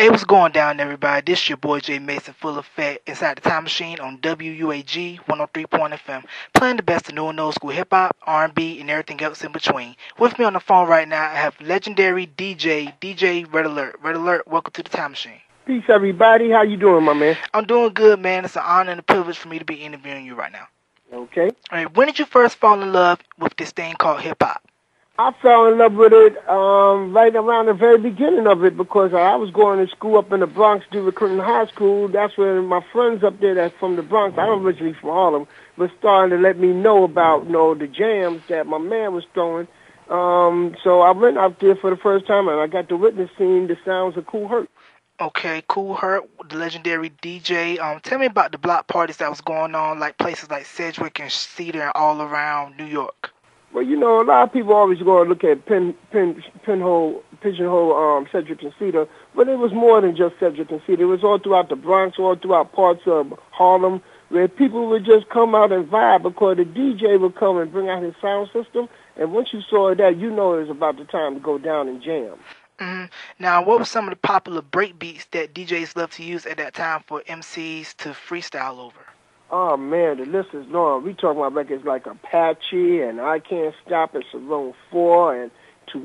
Hey, what's going down, everybody? This your boy Jay Mason, full effect, inside the time machine on WUAG 103.FM, playing the best of new and old school hip hop, R&B, and everything else in between. With me on the phone right now, I have legendary DJ Red Alert. Red Alert, welcome to the time machine. Peace, everybody. How you doing, my man? I'm doing good, man. It's an honor and a privilege for me to be interviewing you right now. Okay. All right, when did you first fall in love with this thing called hip hop? I fell in love with it right around the very beginning of it because I was going to school up in the Bronx, Duke High School. That's where my friends up there that's from the Bronx, I'm originally from Harlem, was starting to let me know about, the jams that my man was throwing. So I went out there for the first time, and I got to witness seeing the sounds of Kool Herc. Okay, Kool Herc, the legendary DJ. Tell me about the block parties that was going on, like places like Sedgwick and Cedar and all around New York. Well, a lot of people always go and look at Pigeonhole, Sedgwick and Cedar, but it was more than just Sedgwick and Cedar. It was all throughout the Bronx, all throughout parts of Harlem, where people would just come out and vibe because the DJ would come and bring out his sound system, and once you saw that, it was about the time to go down and jam. Mm-hmm. Now, what were some of the popular break beats that DJs loved to use at that time for MCs to freestyle over? Oh, man, the list is long. We talking about records like Apache and I Can't Stop It, Salone 4, and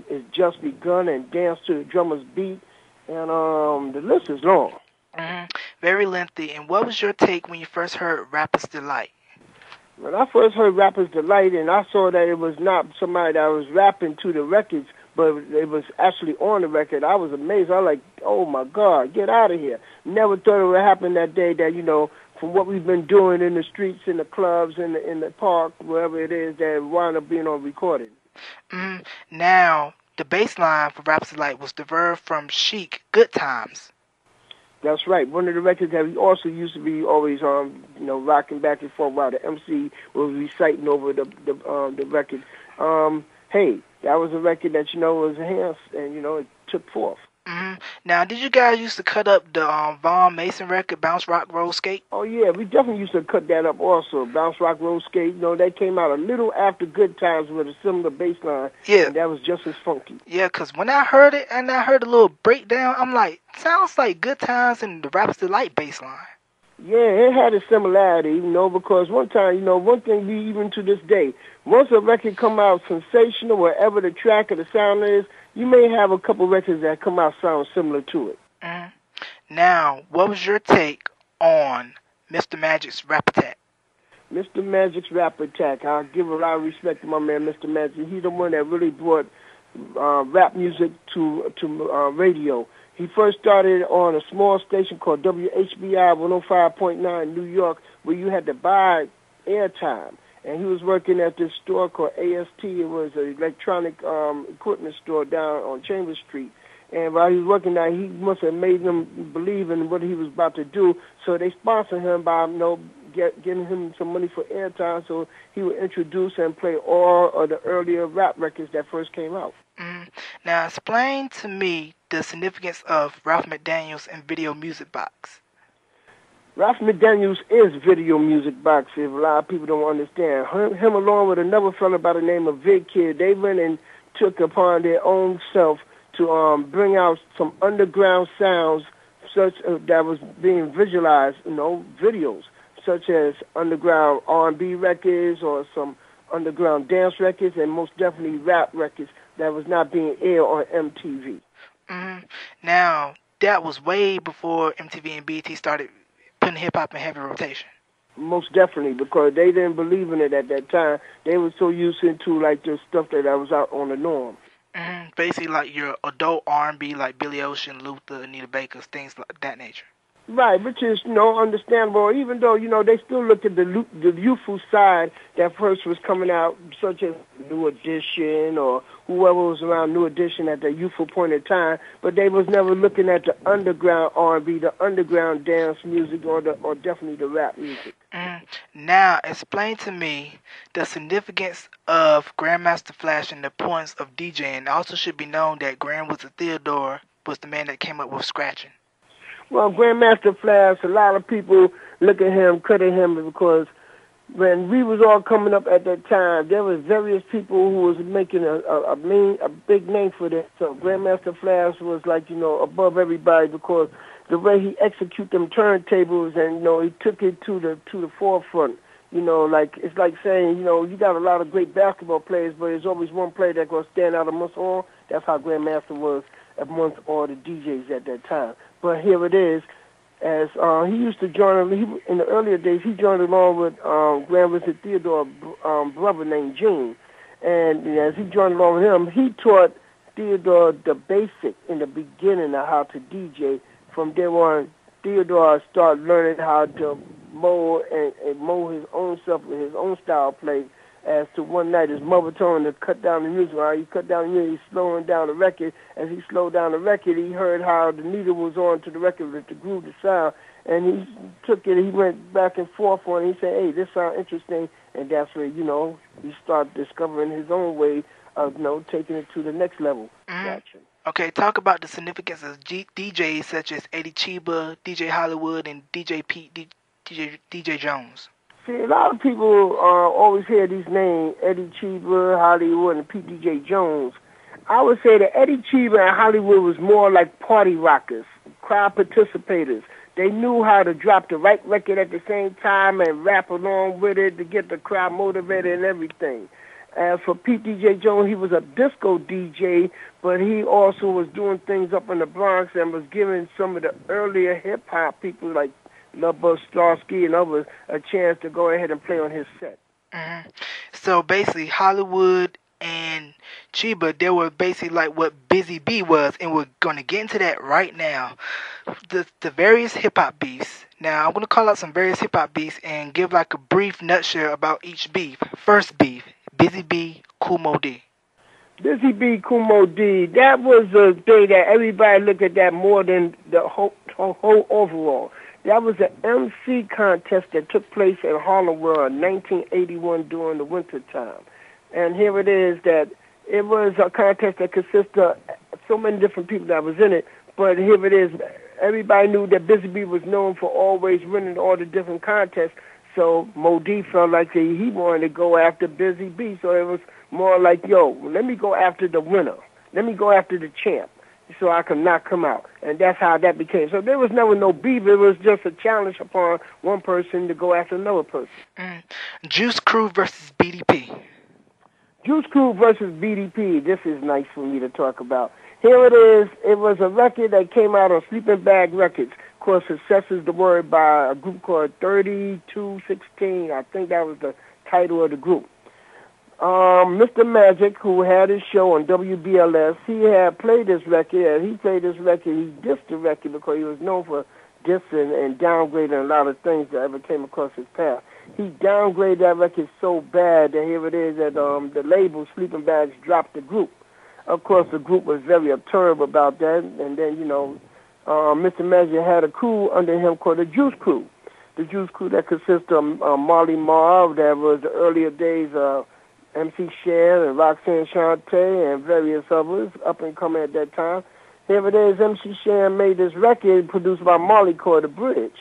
It's Just Begun, and Dance to the Drummer's Beat, and the list is long. Mm-hmm. Very lengthy. And what was your take when you first heard Rapper's Delight? When I first heard Rapper's Delight, and I saw that it was not somebody that was rapping to the records, but it was actually on the record, I was amazed. I was like, oh, my God, get out of here. Never thought it would happen that day that, from what we've been doing in the streets, in the clubs, in the park, wherever it is, that wound up being on recording. Now, the bass line for Rapper's Delight was derived from Chic, Good Times. That's right. One of the records that we also used to be always, rocking back and forth while the MC was reciting over the record. Hey, that was a record that, was enhanced and, it took forth. Now, did you guys used to cut up the Von Mason record, Bounce Rock Roll Skate? Oh, yeah, we definitely used to cut that up also. Bounce Rock Roll Skate, that came out a little after Good Times with a similar bass line. Yeah. And that was just as funky. Yeah, because when I heard it and I heard a little breakdown, I'm like, sounds like Good Times and the Rapper's Delight bass line. Yeah, it had a similarity, because one time, one thing we even to this day, once a record come out sensational, wherever the track or the sound is, you may have a couple records that come out sound similar to it. Now, what was your take on Mr. Magic's Rap Attack? Mr. Magic's Rap Attack, I'll give a lot of respect to my man, Mr. Magic. He's the one that really brought rap music to radio. He first started on a small station called WHBI 105.9 New York, where you had to buy airtime. And he was working at this store called AST. It was an electronic equipment store down on Chambers Street. And while he was working there, he must have made them believe in what he was about to do. So they sponsored him by, getting him some money for airtime, so he would introduce and play all of the earlier rap records that first came out. Now, explain to me the significance of Ralph McDaniels and Video Music Box. Ralph McDaniels is Video Music Box, if a lot of people don't understand. Him along with another fellow by the name of Big Kid, they went and took upon their own self to bring out some underground sounds such that was being visualized, videos, such as underground R&B records or some underground dance records, and most definitely rap records that was not being aired on MTV. Now, that was way before MTV and BET started putting hip-hop in heavy rotation. Most definitely, because they didn't believe in it at that time. They were so used to, the stuff that was out on the norm. Basically, like your adult R&B, like Billy Ocean, Luther, Anita Baker, things like that nature. Right, which is, understandable, even though, they still looked at the youthful side that first was coming out, such as New Edition or whoever was around New Edition at the youthful point in time, but they was never looking at the underground R&B, the underground dance music, or definitely the rap music. Now, explain to me the significance of Grandmaster Flash and the importance of DJing. It also should be known that Grandmaster Theodore was the man that came up with scratching. Well, Grandmaster Flash, a lot of people look at him, credit him because when we was all coming up at that time, there was various people who was making a big name for that. So Grandmaster Flash was like, above everybody because the way he execute them turntables and, he took it to the forefront. Like it's like saying, you got a lot of great basketball players, but there's always one player that's going to stand out amongst all. That's how Grandmaster was amongst all the DJs at that time. But here it is. As he used to join, in the earlier days, he joined along with Grand Wizard Theodore's brother named Gene. And as he joined along with him, he taught Theodore the basic in the beginning of how to DJ. From there on, Theodore started learning how to mold and mold his own self with his own style play. As to one night, his mother told him to cut down the music. While he cut down the music, he's slowing down the record. As he slowed down the record, he heard how the needle was on to the record with the groove, the sound, and he took it. He went back and forth on it. He said, "Hey, this sounds interesting," and that's where he started discovering his own way of taking it to the next level. Gotcha. Okay, talk about the significance of DJs such as Eddie Chiba, DJ Hollywood, and DJ Pete, DJ Jones. See, a lot of people always hear these names, Eddie Chiba, Hollywood, and Pete DJ Jones. I would say that Eddie Chiba and Hollywood was more like party rockers, crowd participators. They knew how to drop the right record at the same time and rap along with it to get the crowd motivated and everything. As for Pete DJ Jones, he was a disco DJ, but he also was doing things up in the Bronx and was giving some of the earlier hip-hop people like Lubbock, Starsky, and others a chance to go ahead and play on his set. Mm-hmm. So basically, Hollywood and Chiba, they were basically like what Busy Bee was, and we're going to get into that right now. The various hip-hop beefs. Now, I'm going to call out some various hip-hop beefs and give like a brief nutshell about each beef. First beef, Busy Bee, Kool Moe Dee. Busy Bee, Kool Moe Dee, that was a day that everybody looked at that more than the whole overall. That was an MC contest that took place in Harlem World in 1981 during the winter time. And here it is that it was a contest that consisted of so many different people that was in it. But here it is. Everybody knew that Busy Bee was known for always winning all the different contests. So Moe Dee felt like he wanted to go after Busy Bee. So it was more like, let me go after the winner. Let me go after the champ, so I can knock him out. And that's how that became. So there was never no beef. It was just a challenge upon one person to go after another person. Juice Crew versus BDP. Juice Crew versus BDP. This is nice for me to talk about. Here it is. It was a record that came out on Sleeping Bag Records. Of course, Success is the word by a group called 3216. I think that was the title of the group. Mr. Magic, who had his show on WBLS, he had played this record, and he dissed the record because he was known for dissing and downgrading a lot of things that ever came across his path. He downgraded that record so bad that here it is that the label Sleeping Bags dropped the group. Of course, the group was very perturbed about that, and then, Mr. Magic had a crew under him called the Juice Crew. The Juice Crew that consists of Marley Marv, that was the earlier days of MC Shan and Roxanne Shante and various others up and coming at that time. Here it is, MC Shan made this record produced by Marley called The Bridge.